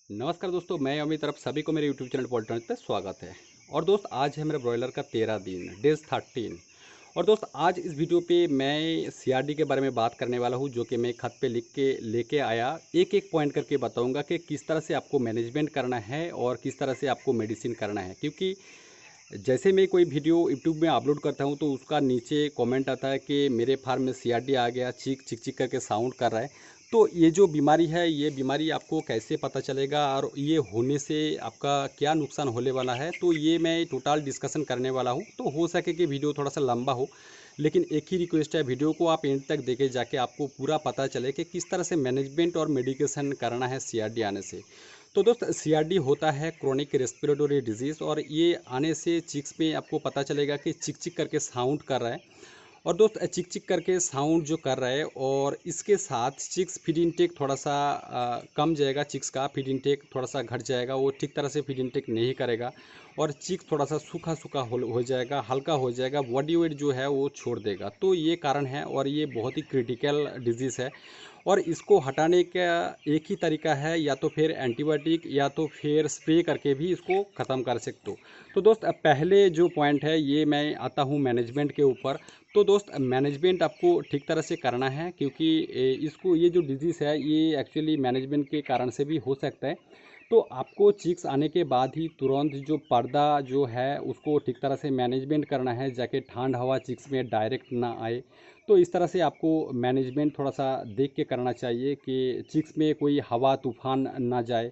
नमस्कार दोस्तों, मैं अमित तरफ सभी को मेरे यूट्यूब चैनल पॉलिटॉनिक पे स्वागत है। और दोस्त आज है मेरे ब्रॉयलर का 13 दिन, डेज 13। और दोस्त आज इस वीडियो पे मैं सीआरडी के बारे में बात करने वाला हूँ, जो कि मैं खत पे लिख के लेके आया। एक एक पॉइंट करके बताऊंगा कि किस तरह से आपको मैनेजमेंट करना है और किस तरह से आपको मेडिसिन करना है। क्योंकि जैसे मैं कोई वीडियो यूट्यूब में अपलोड करता हूँ तो उसका नीचे कमेंट आता है कि मेरे फार्म में सीआरडी आ गया, चीख चिक चिक करके साउंड कर रहा है। तो ये जो बीमारी है, ये बीमारी आपको कैसे पता चलेगा और ये होने से आपका क्या नुकसान होने वाला है, तो ये मैं टोटल डिस्कशन करने वाला हूँ। तो हो सके कि वीडियो थोड़ा सा लंबा हो, लेकिन एक ही रिक्वेस्ट है, वीडियो को आप एंड तक देखे जाके आपको पूरा पता चले कि किस तरह से मैनेजमेंट और मेडिकेशन करना है सीआरडी आने से। तो दोस्त सीआरडी होता है क्रोनिक रेस्पिरेटरी डिजीज़, और ये आने से चिक्स में आपको पता चलेगा कि चिक चिक करके साउंड कर रहा है। और दोस्त चिक चिक करके साउंड जो कर रहा है, और इसके साथ चिक्स फीड इनटेक थोड़ा सा कम जाएगा, चिक्स का फीड इनटेक थोड़ा सा घट जाएगा, वो ठीक तरह से फीड इनटेक नहीं करेगा और चिक्स थोड़ा सा सूखा सूखा हो जाएगा, हल्का हो जाएगा, बॉडी वेट जो है वो छोड़ देगा। तो ये कारण है और ये बहुत ही क्रिटिकल डिजीज़ है। और इसको हटाने का एक ही तरीका है, या तो फिर एंटीबायोटिक या तो फिर स्प्रे करके भी इसको ख़त्म कर सकते हो। तो दोस्त पहले जो पॉइंट है ये मैं आता हूँ मैनेजमेंट के ऊपर। तो दोस्त मैनेजमेंट आपको ठीक तरह से करना है, क्योंकि इसको ये जो डिजीज़ है ये एक्चुअली मैनेजमेंट के कारण से भी हो सकता है। तो आपको चिक्स आने के बाद ही तुरंत जो पर्दा जो है उसको ठीक तरह से मैनेजमेंट करना है, जाके ठंड हवा चिक्स में डायरेक्ट ना आए। तो इस तरह से आपको मैनेजमेंट थोड़ा सा देख के करना चाहिए कि चिक्स में कोई हवा तूफान ना जाए।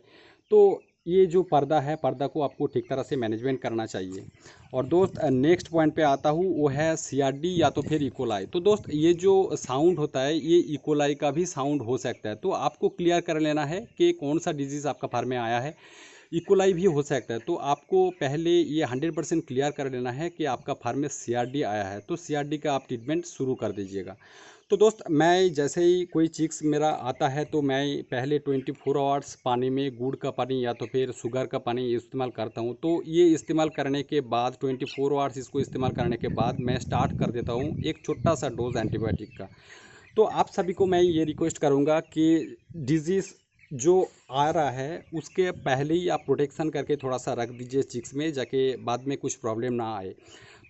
तो ये जो पर्दा है, पर्दा को आपको ठीक तरह से मैनेजमेंट करना चाहिए। और दोस्त नेक्स्ट पॉइंट पे आता हूँ, वो है सीआरडी या तो फिर इकोलाई। तो दोस्त ये जो साउंड होता है ये इकोलाई का भी साउंड हो सकता है। तो आपको क्लियर कर लेना है कि कौन सा डिजीज़ आपका फार्म में आया है। इकोलाई भी हो सकता है, तो आपको पहले ये 100% क्लियर कर लेना है कि आपका फार्म में सीआरडी आया है। तो सीआरडी का आप ट्रीटमेंट शुरू कर दीजिएगा। तो दोस्त मैं जैसे ही कोई चिक्स मेरा आता है तो मैं पहले 24 आवर्स पानी में गुड़ का पानी या तो फिर शुगर का पानी इस्तेमाल करता हूँ। तो ये इस्तेमाल करने के बाद 24 आवर्स इसको इस्तेमाल करने के बाद मैं स्टार्ट कर देता हूँ एक छोटा सा डोज एंटीबायोटिक का। तो आप सभी को मैं ये रिक्वेस्ट करूँगा कि डिजीज़ जो आ रहा है उसके पहले ही आप प्रोटेक्शन करके थोड़ा सा रख दीजिए चिक्स में, जाके बाद में कुछ प्रॉब्लम ना आए।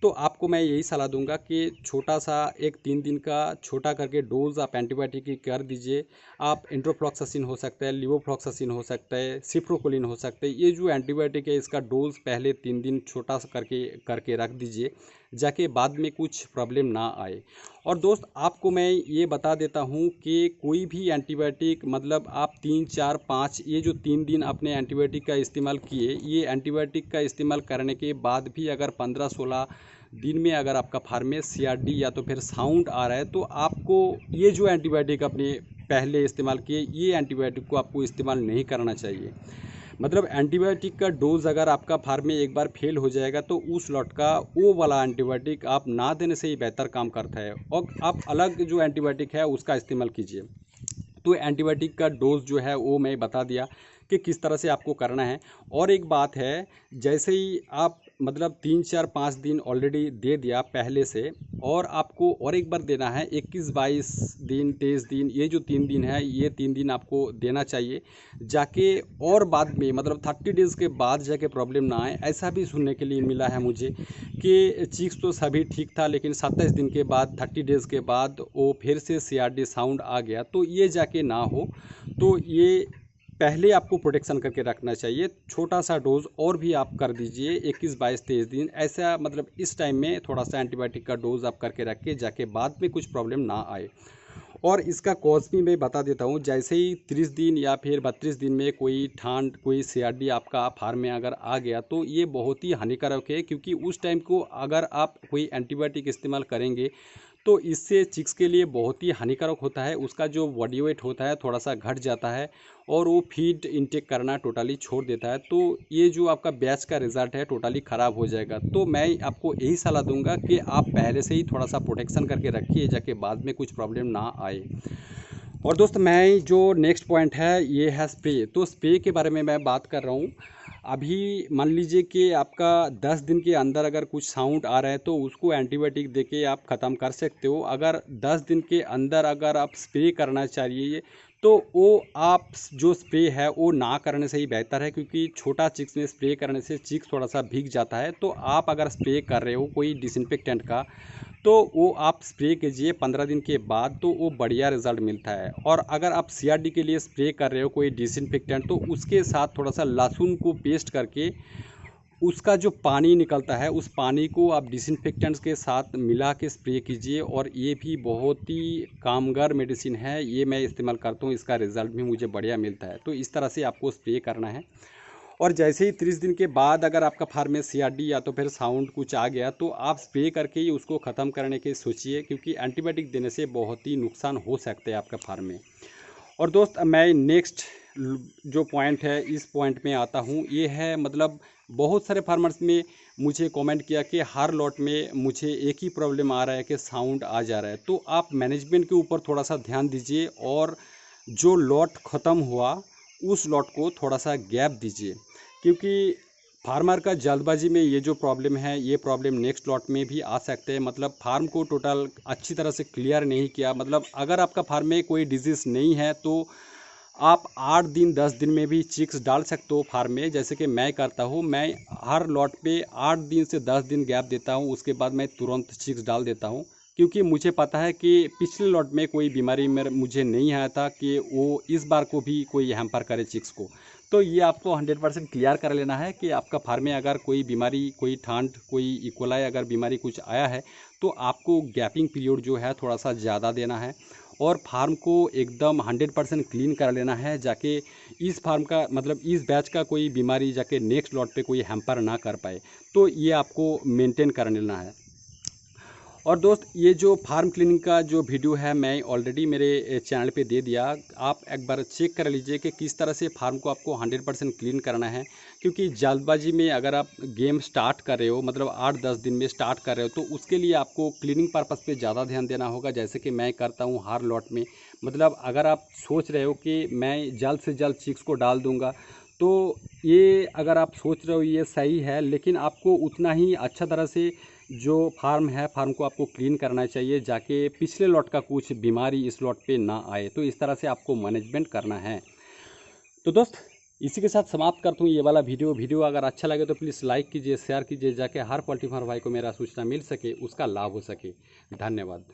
तो आपको मैं यही सलाह दूंगा कि छोटा सा एक 3 दिन का छोटा करके डोज आप एंटीबायोटिक की कर दीजिए। आप इंट्रोफ्लॉक्सासिन हो सकता है, लिवोफ्लॉक्सासिन हो सकता है, सिप्रोकोलिन हो सकता है। ये जो एंटीबायोटिक है इसका डोज पहले 3 दिन छोटा सा करके करके रख दीजिए, जाके बाद में कुछ प्रॉब्लम ना आए। और दोस्त आपको मैं ये बता देता हूँ कि कोई भी एंटीबायोटिक, मतलब आप 3 4 5 ये जो 3 दिन आपने एंटीबायोटिक का इस्तेमाल किए, ये एंटीबायोटिक का इस्तेमाल करने के बाद भी अगर 15 16 दिन में अगर आपका फार्म में सीआरडी या तो फिर साउंड आ रहा है, तो आपको ये जो एंटीबायोटिक अपने पहले इस्तेमाल किए, ये एंटीबायोटिक को आपको इस्तेमाल नहीं करना चाहिए। मतलब एंटीबायोटिक का डोज अगर आपका फार्म में एक बार फेल हो जाएगा तो उस लॉट का वो वाला एंटीबायोटिक आप ना देने से ही बेहतर काम करता है, और आप अलग जो एंटीबायोटिक है उसका इस्तेमाल कीजिए। तो एंटीबायोटिक का डोज जो है वो मैं बता दिया कि किस तरह से आपको करना है। और एक बात है, जैसे ही आप मतलब 3 4 5 दिन ऑलरेडी दे दिया पहले से, और आपको और एक बार देना है 21 22 दिन 23 दिन, ये जो 3 दिन है ये 3 दिन आपको देना चाहिए, जाके और बाद में मतलब 30 डेज़ के बाद जाके प्रॉब्लम ना आए। ऐसा भी सुनने के लिए मिला है मुझे कि चिक्स तो सभी ठीक था, लेकिन 27 दिन के बाद 30 डेज़ के बाद वो फिर से सीआरडी साउंड आ गया। तो ये जाके ना हो, तो ये पहले आपको प्रोटेक्शन करके रखना चाहिए। छोटा सा डोज और भी आप कर दीजिए 21 22 23 दिन ऐसा, मतलब इस टाइम में थोड़ा सा एंटीबायोटिक का डोज आप करके रख के जाके बाद में कुछ प्रॉब्लम ना आए। और इसका कॉज भी मैं बता देता हूँ। जैसे ही 30 दिन या फिर 32 दिन में कोई ठंड कोई सीआरडी आपका फार्म में अगर आ गया, तो ये बहुत ही हानिकारक है, क्योंकि उस टाइम को अगर आप कोई एंटीबायोटिक इस्तेमाल करेंगे तो इससे चिक्स के लिए बहुत ही हानिकारक होता है। उसका जो बॉडी वेट होता है थोड़ा सा घट जाता है और वो फीड इनटेक करना टोटली छोड़ देता है। तो ये जो आपका बैच का रिज़ल्ट है टोटली ख़राब हो जाएगा। तो मैं आपको यही सलाह दूंगा कि आप पहले से ही थोड़ा सा प्रोटेक्शन करके रखिए, जाके बाद में कुछ प्रॉब्लम ना आए। और दोस्त मैं जो नेक्स्ट पॉइंट है ये है स्प्रे। तो स्प्रे के बारे में मैं बात कर रहा हूँ। अभी मान लीजिए कि आपका 10 दिन के अंदर अगर कुछ साउंड आ रहा है तो उसको एंटीबायोटिक देके आप ख़त्म कर सकते हो। अगर 10 दिन के अंदर अगर आप स्प्रे करना चाहिए, तो तो वो आप जो स्प्रे है वो ना करने से ही बेहतर है, क्योंकि छोटा चिक्स में स्प्रे करने से चिक्स थोड़ा सा भीग जाता है। तो आप अगर स्प्रे कर रहे हो कोई डिसइंफेक्टेंट का, तो वो आप स्प्रे कीजिए 15 दिन के बाद, तो वो बढ़िया रिजल्ट मिलता है। और अगर आप सीआरडी के लिए स्प्रे कर रहे हो कोई डिसइंफेक्टेंट, तो उसके साथ थोड़ा सा लहसुन को पेस्ट करके उसका जो पानी निकलता है उस पानी को आप डिसइंफेक्टेंट्स के साथ मिला के स्प्रे कीजिए। और ये भी बहुत ही कामगार मेडिसिन है, ये मैं इस्तेमाल करता हूँ, इसका रिज़ल्ट भी मुझे बढ़िया मिलता है। तो इस तरह से आपको स्प्रे करना है। और जैसे ही 30 दिन के बाद अगर आपका फार्म में सीआरडी या तो फिर साउंड कुछ आ गया, तो आप स्प्रे करके ही उसको ख़त्म करने की सोचिए, क्योंकि एंटीबायोटिक देने से बहुत ही नुकसान हो सकते हैं आपका फार्म में। और दोस्त मैं नेक्स्ट जो पॉइंट है इस पॉइंट में आता हूँ, ये है मतलब बहुत सारे फार्मर्स में मुझे कमेंट किया कि हर लॉट में मुझे एक ही प्रॉब्लम आ रहा है कि साउंड आ जा रहा है। तो आप मैनेजमेंट के ऊपर थोड़ा सा ध्यान दीजिए और जो लॉट ख़त्म हुआ उस लॉट को थोड़ा सा गैप दीजिए, क्योंकि फार्मर का जल्दबाजी में ये जो प्रॉब्लम है ये प्रॉब्लम नेक्स्ट लॉट में भी आ सकते हैं। मतलब फार्म को टोटल अच्छी तरह से क्लियर नहीं किया। मतलब अगर आपका फार्म में कोई डिजीज़ नहीं है तो आप 8 दिन 10 दिन में भी चिक्स डाल सकते हो फार्म में, जैसे कि मैं करता हूँ। मैं हर लॉट पे 8 दिन से 10 दिन गैप देता हूँ, उसके बाद मैं तुरंत चिक्स डाल देता हूँ, क्योंकि मुझे पता है कि पिछले लॉट में कोई बीमारी मेरे मुझे नहीं आया था कि वो इस बार को भी कोई हैम्पर करे चिक्स को। तो ये आपको 100% क्लियर कर लेना है कि आपका फार्म में अगर कोई बीमारी, कोई ठंड, कोई इकोलाई अगर बीमारी कुछ आया है, तो आपको गैपिंग पीरियड जो है थोड़ा सा ज़्यादा देना है और फार्म को एकदम 100% क्लीन कर लेना है, जाके इस फार्म का मतलब इस बैच का कोई बीमारी जाके नेक्स्ट लॉट पे कोई हैम्पर ना कर पाए। तो ये आपको मेंटेन कर लेना है। और दोस्त ये जो फार्म क्लीनिंग का जो वीडियो है मैं ऑलरेडी मेरे चैनल पे दे दिया, आप एक बार चेक कर लीजिए कि किस तरह से फार्म को आपको 100% क्लीन करना है। क्योंकि जल्दबाजी में अगर आप गेम स्टार्ट कर रहे हो, मतलब 8-10 दिन में स्टार्ट कर रहे हो, तो उसके लिए आपको क्लीनिंग पर्पज़ पे ज़्यादा ध्यान देना होगा, जैसे कि मैं करता हूँ हर लॉट में। मतलब अगर आप सोच रहे हो कि मैं जल्द से जल्द चिक्स को डाल दूँगा, तो ये अगर आप सोच रहे हो ये सही है, लेकिन आपको उतना ही अच्छा तरह से जो फार्म है फार्म को आपको क्लीन करना चाहिए, जाके पिछले लॉट का कुछ बीमारी इस लॉट पे ना आए। तो इस तरह से आपको मैनेजमेंट करना है। तो दोस्त इसी के साथ समाप्त करता हूँ ये वाला वीडियो अगर अच्छा लगे तो प्लीज़ लाइक कीजिए, शेयर कीजिए, जाके हर पोल्ट्री फार्म भाई को मेरा सूचना मिल सके, उसका लाभ हो सके। धन्यवाद।